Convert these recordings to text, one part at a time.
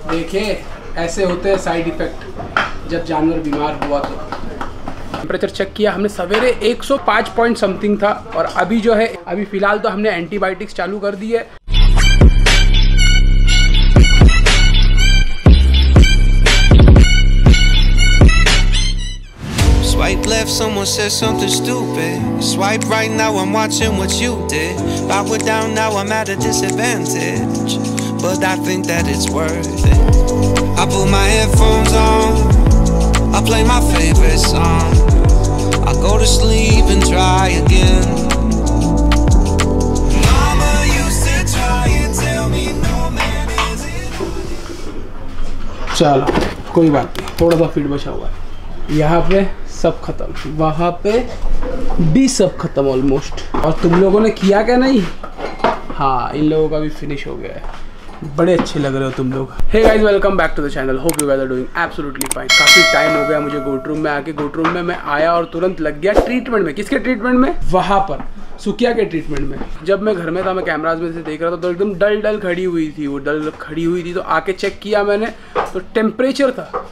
देखिए ऐसे होते हैं साइड इफेक्ट जब जानवर बीमार हुआ तो। टेम्परेचर चेक किया हमने सवेरे 105 पॉइंट समथिंग था और अभी जो है अभी फिलहाल तो हमने एंटीबायोटिक्स चालू कर दी है। Swipe left, someone said something stupid. Swipe right, now I'm watching what you did. Power down, now I'm at a disadvantage. But I think that it's worth it. I put my headphones on, I play my favorite song. I go to sleep and try again. Mama used to try and tell me no man is it. चलो कोई बात नहीं, थोड़ा सा feed बचा हुआ है। यहाँ पे सब खत्म, वहाँ पे भी सब खत्म ऑलमोस्ट। और तुम लोगों ने किया क्या नहीं? हाँ, इन लोगों का भी फिनिश हो गया है। बड़े अच्छे लग रहे हो तुम लोग। Hey guys, welcome back to the channel. Hope you guys are doing absolutely fine. काफ़ी टाइम हो गया मुझे गोट रूम में आके। गोट रूम में मैं आया और तुरंत लग गया ट्रीटमेंट में। किसके ट्रीटमेंट में? वहाँ पर सुकिया के ट्रीटमेंट में। जब मैं घर में था, मैं कैमराज में से देख रहा था तो एकदम डल खड़ी हुई थी, वो डल खड़ी हुई थी। तो आके चेक किया मैंने तो टेम्परेचर था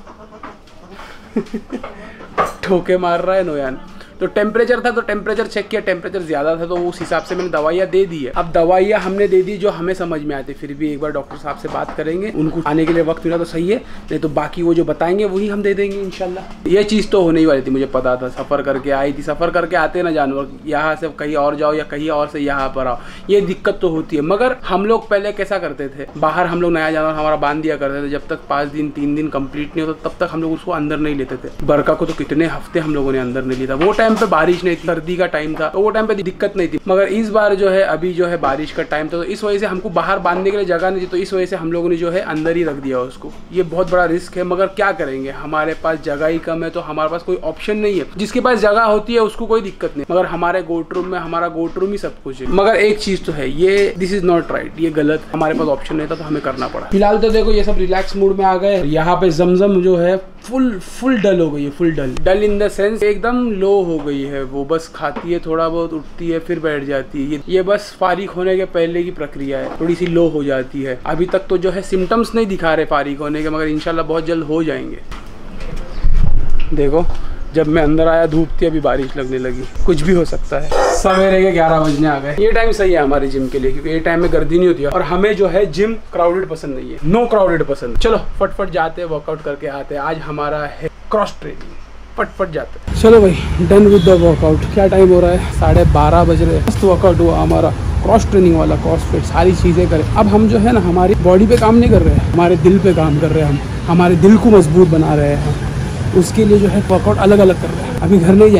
ठोके मार रहा है नोयान। तो टेम्परेचर था तो टेम्परेचर चेक किया, टेम्परेचर ज़्यादा था तो उस हिसाब से मैंने दवाइयाँ दे दी है। अब दवाइयाँ हमने दे दी जो हमें समझ में आती, फिर भी एक बार डॉक्टर साहब से बात करेंगे। उनको आने के लिए वक्त मिला तो सही है, नहीं तो बाकी वो जो बताएंगे वही हम दे देंगे इंशाल्लाह। ये चीज़ तो होने ही वाली थी, मुझे पता था। सफ़र करके आई थी, सफ़र करके आते ना जानवर, यहाँ से कहीं और जाओ या कहीं और से यहाँ पर आओ, ये दिक्कत तो होती है। मगर हम लोग पहले कैसा करते थे, बाहर हम लोग नया जानवर हमारा बांध दिया करते थे। जब तक 5 दिन 3 दिन कंप्लीट नहीं होता तब तक हम लोग उसको अंदर नहीं लेते थे। बरका को तो कितने हफ्ते हम लोगों ने अंदर नहीं लिया था। वो टाइम पे बारिश नहीं थी, सर्दी का टाइम था, तो वो टाइम पे दिक्कत नहीं थी। मगर इस बार जो है अभी जो है बारिश का टाइम था, तो इस वजह से हमको बाहर बांधने के लिए जगह नहीं थी। तो इस वजह से हम लोगों ने जो है अंदर ही रख दिया उसको। ये बहुत बड़ा रिस्क है, मगर क्या करेंगे, हमारे पास जगह ही कम है तो हमारे पास कोई ऑप्शन नहीं है। जिसके पास जगह होती है उसको कोई दिक्कत नहीं, मगर हमारे गोट रूम में हमारा गोट रूम ही सब कुछ है। मगर एक चीज तो है, ये दिस इज नॉट राइट, ये गलत। हमारे पास ऑप्शन नहीं था तो हमें करना पड़ा। फिलहाल तो देखो ये सब रिलैक्स मूड में आ गए। यहाँ पे जमजम जो है फुल डल हो गई है, full dull in the sense एकदम लो हो गई है। वो बस खाती है, थोड़ा बहुत उठती है, फिर बैठ जाती है। ये बस फारिग होने के पहले की प्रक्रिया है, थोड़ी सी लो हो जाती है। अभी तक तो जो है सिम्टम्स नहीं दिखा रहे फारिग होने के, मगर इंशाल्लाह बहुत जल्द हो जाएंगे। देखो जब मैं अंदर आया धूप थी, अभी बारिश लगने लगी। कुछ भी हो सकता है। सवेरे के 11 बजने आ गए। ये टाइम सही है हमारे जिम के लिए, क्योंकि ये टाइम में गर्दी नहीं होती है। और हमें जो है जिम क्राउडेड पसंद नहीं है, नो क्राउडेड पसंद। चलो फटफट जाते हैं, वर्कआउट करके आते हैं। आज हमारा है क्रॉस ट्रेनिंग, फटफट जाते हैं। चलो भाई, डन विद द वर्कआउट। क्या टाइम हो रहा है? 12:30 बज रहे हैं। मस्त वर्कआउट हुआ हमारा, क्रॉस ट्रेनिंग वाला, क्रॉसफिट, सारी चीज़ें करें। अब हम जो है ना हमारी बॉडी पे काम नहीं कर रहे हैं, हमारे दिल पे काम कर रहे हैं। हम हमारे दिल को मजबूत बना रहे हैं। उसके लिए जो है वर्कआउट अलग अलग कर रहे हैं। अभी घर नहीं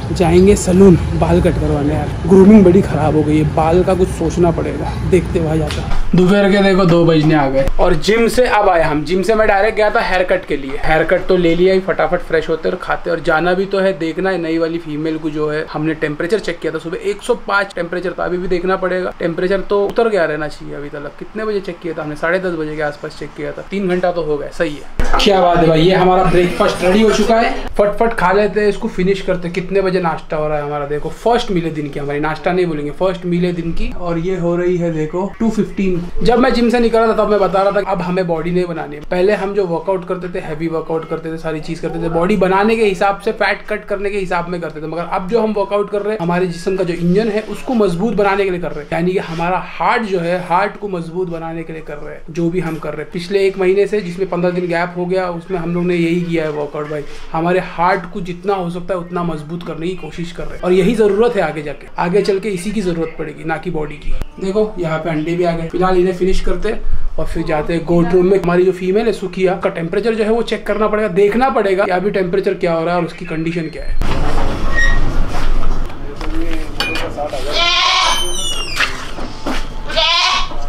जाएंगे सैलून, बाल कट करवाने। यार ग्रूमिंग बड़ी खराब हो गई है, बाल का कुछ सोचना पड़ेगा। देखते वहाँ जाकर। दोपहर के देखो 2 बजने आ गए और जिम से अब आए हम। जिम से मैं डायरेक्ट गया था हेयर कट के लिए। हेयर कट तो ले लिया ही, फटाफट फ्रेश होते और खाते और जाना भी तो है। देखना है नई वाली फीमेल को जो है। हमने टेम्परेचर चेक किया था सुबह, 105 टेम्परेचर था। अभी भी देखना पड़ेगा, टेम्परेचर तो उतर गया रहना चाहिए अभी तक। कितने बजे चेक किया था हमने? 10:30 बजे के आसपास चेक किया था। 3 घंटा तो हो गया। सही है, क्या बात है भाई। ये हमारा ब्रेकफास्ट रेडी हो चुका है, फटफट खा लेते हैं, इसको फिनिश करते। कितने बजे नाश्ता हो रहा है हमारा? देखो फर्स्ट मील दिन की, हमारी नाश्ता नहीं बोलेंगे, फर्स्ट मील दिन की। और ये हो रही है देखो 2:15। जब मैं जिम से निकल रहा था तब मैं बता रहा था अब हमें बॉडी नहीं बनानी है। पहले हम जो वर्कआउट करते थे, हैवी वर्कआउट करते थे, सारी चीज करते थे, बॉडी बनाने के हिसाब से, फैट कट करने के हिसाब में करते थे। मगर अब जो हम वर्कआउट कर रहे हैं, हमारे जिस्म का जो इंजन है उसको मजबूत बनाने के लिए कर रहे हैं। यानी कि हमारा हार्ट जो है, हार्ट को मजबूत बनाने के लिए कर रहे हैं जो भी हम कर रहे हैं। पिछले 1 महीने से, जिसमें 15 दिन गैप हो गया, उसमें हम लोग ने यही किया है वर्कआउट भाई। हमारे हार्ट को जितना हो सकता है उतना मजबूत करने की कोशिश कर रहे हैं और यही जरूरत है आगे जाके। आगे चल के इसी की जरूरत पड़ेगी, ना कि बॉडी की। देखो यहाँ पे अंडे भी आ गए। फिलहाल इन्हें फिनिश करते और फिर जाते हैं गोट रूम में। हमारी जो फीमेल है सुखिया का टेम्परेचर जो है वो चेक करना पड़ेगा, देखना पड़ेगा कि अभी टेम्परेचर क्या हो रहा है और उसकी कंडीशन क्या है।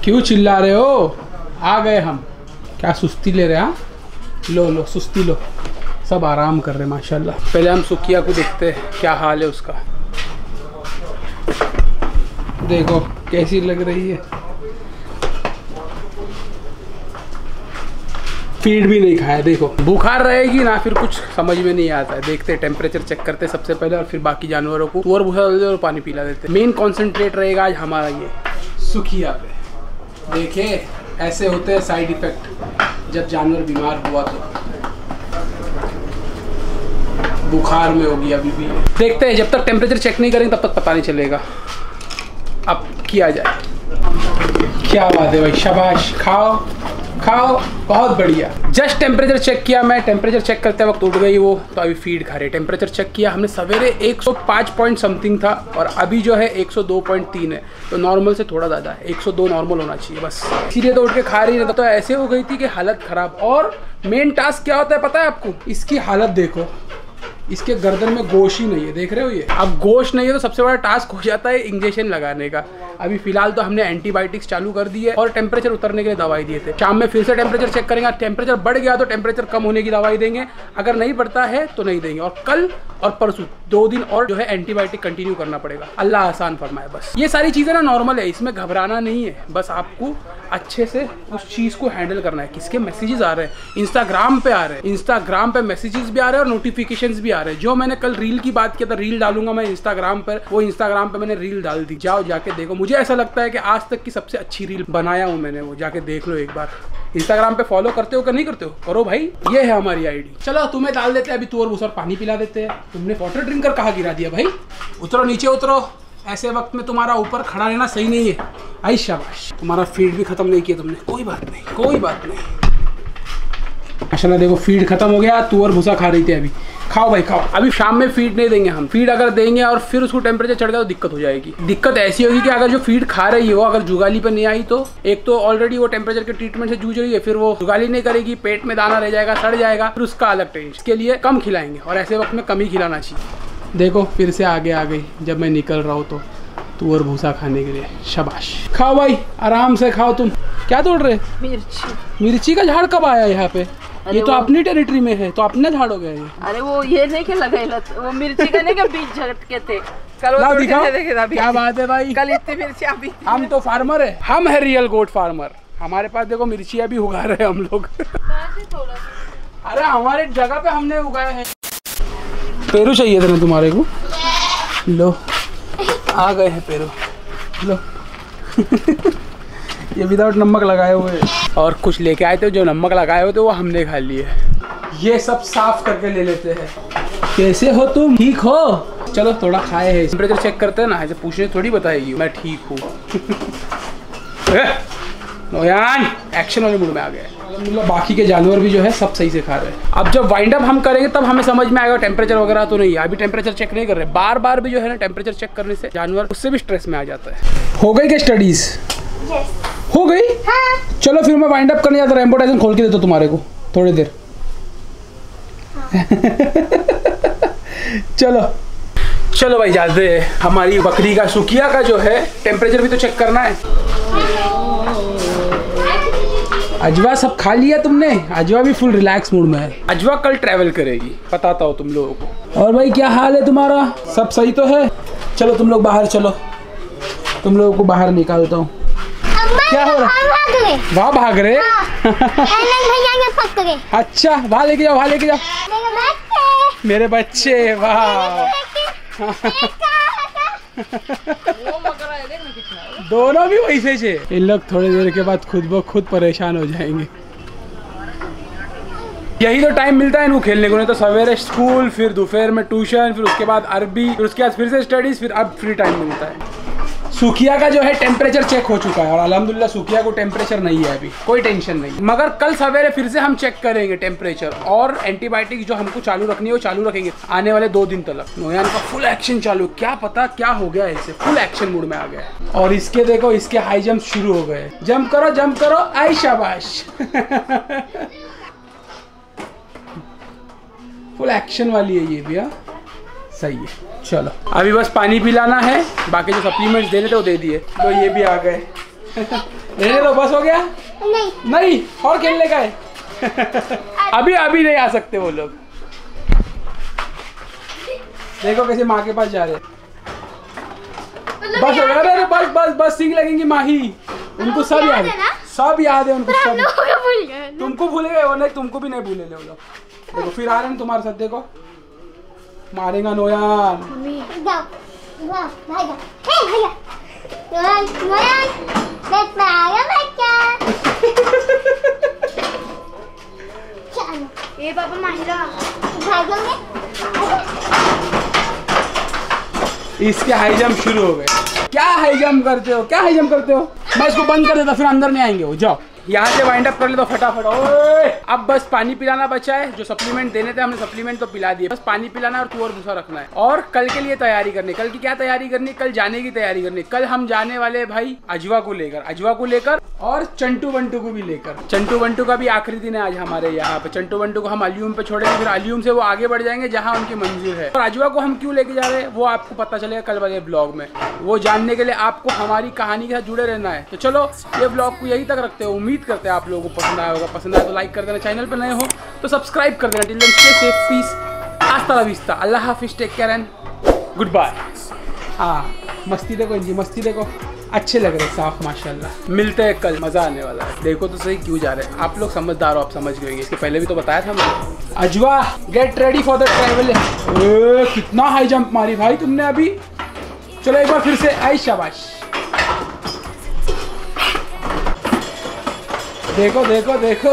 क्यों चिल्ला रहे हो? आ गए हम। क्या सुस्ती ले रहे हैं? लो सुस्ती लो। सब आराम कर रहे हैं माशाल्लाह। पहले हम सुखिया को देखते हैं क्या हाल है उसका। देखो कैसी लग रही है। फीड भी नहीं खाया, देखो बुखार रहेगी ना, फिर कुछ समझ में नहीं आता है। देखते टेम्परेचर चेक करते सबसे पहले और फिर बाकी जानवरों को और भूसा और पानी पिला देते। मेन कॉन्सेंट्रेट रहेगा आज हमारा ये सुखिया पे। देखिए ऐसे होते हैं साइड इफेक्ट जब जानवर बीमार हुआ तो बुखार में होगी अभी भी। देखते हैं, जब तक टेम्परेचर चेक नहीं करेंगे तब तक पता नहीं चलेगा। अब किया जाए। क्या बात है भाई, शाबाश, खाओ खाओ, बहुत बढ़िया। जस्ट टेम्परेचर चेक किया मैं, टेम्परेचर चेक करते वक्त उठ गई वो, तो अभी फीड खा रहे। टेम्परेचर चेक किया हमने सवेरे 105 पॉइंट समथिंग था और अभी जो है 102.3 है, तो नॉर्मल से थोड़ा ज़्यादा है। 102 नॉर्मल होना चाहिए बस, इसीलिए तो उठ के खा रही है। तो ऐसे हो गई थी कि हालत ख़राब। और मेन टास्क क्या होता है पता है आपको? इसकी हालत देखो, इसके गर्दन में गोश ही नहीं है, देख रहे हो ये। अब गोश नहीं है तो सबसे बड़ा टास्क हो जाता है इंजेक्शन लगाने का। अभी फिलहाल तो हमने एंटीबायोटिक्स चालू कर दी है और टेम्परेचर उतरने के लिए दवाई दिए थे। शाम में फिर से टेम्परेचर चेक करेंगे, टेम्परेचर बढ़ गया तो टेम्परेचर कम होने की दवाई देंगे, अगर नहीं बढ़ता है तो नहीं देंगे। और कल और परसों 2 दिन और जो है एंटीबायोटिक कंटिन्यू करना पड़ेगा। अल्लाह आसान फरमाए बस। ये सारी चीज़ें ना नॉर्मल है, इसमें घबराना नहीं है, बस आपको अच्छे से उस चीज़ को हैंडल करना है। किसके मैसेजेस आ रहे हैं? इंस्टाग्राम पे आ रहे हैं, इंस्टाग्राम पे मैसेजेस भी आ रहे हैं और नोटिफिकेशंस भी आ रहे हैं। जो मैंने कल रील की बात किया था, रील डालूंगा मैं इंस्टाग्राम पर, वो इंस्टाग्राम पे मैंने रील डाल दी, जाओ जाके देखो। मुझे ऐसा लगता है कि आज तक की सबसे अच्छी रील बनाया हूँ मैंने, वो जाके देख लो एक बार। इंस्टाग्राम पे फॉलो करते हो कि नहीं करते हो? करो भाई, ये है हमारी आईडी। चलो तुम्हें डाल देते हैं अभी तू और भूसा, पानी पिला देते हैं। तुमने वाटर ड्रिंकर कहाँ गिरा दिया भाई? उतरो नीचे उतरो, ऐसे वक्त में तुम्हारा ऊपर खड़ा रहना सही नहीं है। आई शाबाश, तुम्हारा फीड भी खत्म नहीं किया तुमने, कोई बात नहीं कोई बात नहीं। माशाल्लाह देखो फीड खत्म हो गया, तू और भूसा खा रही थी अभी। खाओ भाई खाओ। अभी शाम में फीड नहीं देंगे हम, फीड अगर देंगे और फिर उसको टेम्परेचर चढ़ गया तो दिक्कत हो जाएगी। दिक्कत ऐसी होगी कि अगर जो फीड खा रही हो अगर जुगाली पर नहीं आई तो एक तो ऑलरेडी वो टेम्परेचर के ट्रीटमेंट से जूझ रही है, फिर वो जुगाली नहीं करेगी, पेट में दाना रह जाएगा, सड़ जाएगा, फिर उसका अलग टेंशन। इसके लिए कम खिलाएंगे और ऐसे वक्त में कम ही खिलाना चाहिए। देखो फिर से आगे आ गई जब मैं निकल रहा हूँ तो तू और भूसा खाने के लिए। शाबाश, खाओ भाई आराम से खाओ। तुम क्या तोड़ रहे? मिर्ची। मिर्ची का झाड़ कब आया यहाँ पे? ये तो अपनी टेरिटरी में है, तो अपने झाड़ हो गए ये। अरे वो ये नहीं के लगे, वो मिर्ची का नहीं के बीज झटके थे कल, वो क्या बात है भाई, कल इतनी मिर्ची अभी। हम तो फार्मर है, हम है रियल गोट फार्मर। हमारे पास देखो मिर्ची अभी उगा रहे हैं हम लोग। अरे हमारे जगह पे हमने उगाया है। पेरू चाहिए था ना तुम्हारे को? लो आ गए हैं पेरू, लो। ये विदाउट नमक लगाए हुए और कुछ लेके आए थे जो नमक लगाए हुए थे वो हमने खा लिए। ये सब साफ करके ले लेते हैं। कैसे हो तुम? ठीक हो? चलो थोड़ा खाए हैं, टेम्परेचर चेक करते हैं ना, ऐसे पूछने थोड़ी बताएगी मैं ठीक हूँ। नोयान एक्शन वाले मूड में आ गए। मतलब बाकी के जानवर भी जो है सब सही से खा रहे हैं। अब जब वाइंड अप हम करेंगे तब हमें समझ में आएगा टेम्परेचर वगैरह तो नहीं है। अभी टेम्परेचर चेक नहीं कर रहे, बार बार भी जो है ना टेम्परेचर चेक करने से जानवर उससे भी स्ट्रेस में आ जाता है। हो गई क्या स्टडीज? हो गई? हाँ। चलो फिर मैं वाइंड अप करने जाता हूँ। एम्बोटाइजन खोल के देता हूँ तुम्हारे को थोड़ी देर। हाँ। चलो चलो भाई जाते हैं। हमारी बकरी का सुखिया का जो है टेम्परेचर भी तो चेक करना है। अजवा सब खा लिया तुमने? अजवा भी फुल रिलैक्स मूड में है। अजवा कल ट्रैवल करेगी, बताता हूँ तुम लोगों को। और भाई क्या हाल है तुम्हारा? सब सही तो है? चलो तुम लोग बाहर चलो, तुम लोगों को बाहर निकालता हूँ। क्या हो रहा है? वहाँ भाग रहे? अच्छा वहाँ लेके जाओ, वहाँ लेके जाओ। मेरे बच्चे, वाह। दोनों भी वैसे थे। इन लोग थोड़ी देर के बाद खुद ब खुद परेशान हो जाएंगे। यही तो टाइम मिलता है इनको खेलने को, नहीं तो सवेरे स्कूल, फिर दोपहर में ट्यूशन, फिर उसके बाद अरबी, फिर उसके बाद फिर से स्टडीज, फिर अब फ्री टाइम मिलता है। सुखिया का जो है टेम्परेचर चेक हो चुका है और अल्हम्दुलिल्लाह सुखिया को टेम्परेचर नहीं है अभी, कोई टेंशन नहीं। मगर कल सवेरे फिर से हम चेक करेंगे टेम्परेचर और एंटीबायोटिक जो हमको चालू रखनी है वो चालू रखेंगे आने वाले 2 दिन तक। नोयान का फुल एक्शन चालू, क्या पता क्या हो गया, इसे फुल एक्शन मूड में आ गया। और इसके देखो इसके हाई जंप शुरू हो गए। जंप करो आई शाबाश। फुल एक्शन वाली है ये भी। हाँ सही है। चलो अभी बस पानी पिलाना है, बाकी जो सप्लीमेंट्स देने थे वो दे दिए। तो ये भी आ गए। रहने दो, बस हो गया? नहीं और खेलने का है। अभी नहीं आ सकते वो लोग। देखो कैसे माँ के पास जा रहे हैं। बस हो गया। अरे बस बस बस सिंग लगेंगी माही। उनको सब याद है, सब याद है उनको सब। तुमको भूले गए वो? नहीं तुमको भी नहीं भूले वो लोग। देखो फिर आ रहे हैं तुम्हारे साथ, देखो मारेगा नोयान। ये पापा माहिरा इसके हाई जंप शुरू हो गए। क्या हाई जंप करते हो, क्या हाई जंप करते हो? मैं इसको बंद कर देता, फिर अंदर नहीं आएंगे वो। जाओ यहाँ से वाइंड अप कर ले तो फटाफट। ओए अब बस पानी पिलाना बचा है। जो सप्लीमेंट देने थे हमने सप्लीमेंट तो पिला दिए, बस पानी पिलाना और तू और भूसा रखना है। और कल के लिए तैयारी करनी। कल की क्या तैयारी करनी? कल जाने की तैयारी करनी। कल हम जाने वाले भाई अजवा को लेकर और चंटू बंटू को भी लेकर। चंटू बंटू का भी आखिरी दिन है आज हमारे यहाँ पे। चंटू बंटू को हम अलियूम पे छोड़ेंगे, फिर अलियूम से वो आगे बढ़ जाएंगे जहाँ उनकी मंजिल है। और अजवा को हम क्यों लेके जा रहे हैं वो आपको पता चलेगा कल वाले ब्लॉग में। वो जानने के लिए आपको हमारी कहानी के साथ जुड़े रहना है। तो चलो ये ब्लॉग को यही तक रखते हो। उम्मीद करते हैं आप लोगों को पसंद आया होगा। पसंद आया तो लाइक कर देना, चैनल पर नए हो तो सब्सक्राइब कर देना। Till then stay safe, peace, हasta la vista, अल्लाह हाफिज, take care and good bye. हाँ मस्ती देखो इनकी, मस्ती देखो, अच्छे लग रहे साफ माशाल्लाह। मिलते हैं कल, मज़ा आने वाला है। देखो तो सही क्यों जा रहे हैं आप लोग, समझदार हो आप, समझ गए होंगे। इसके पहले भी तो बताया था मैंने। अजवा get ready for the travel. कितना हाई जंप मारी भाई तुमने अभी। चलो एक बार फिर से, आई शाबाश। देखो देखो देखो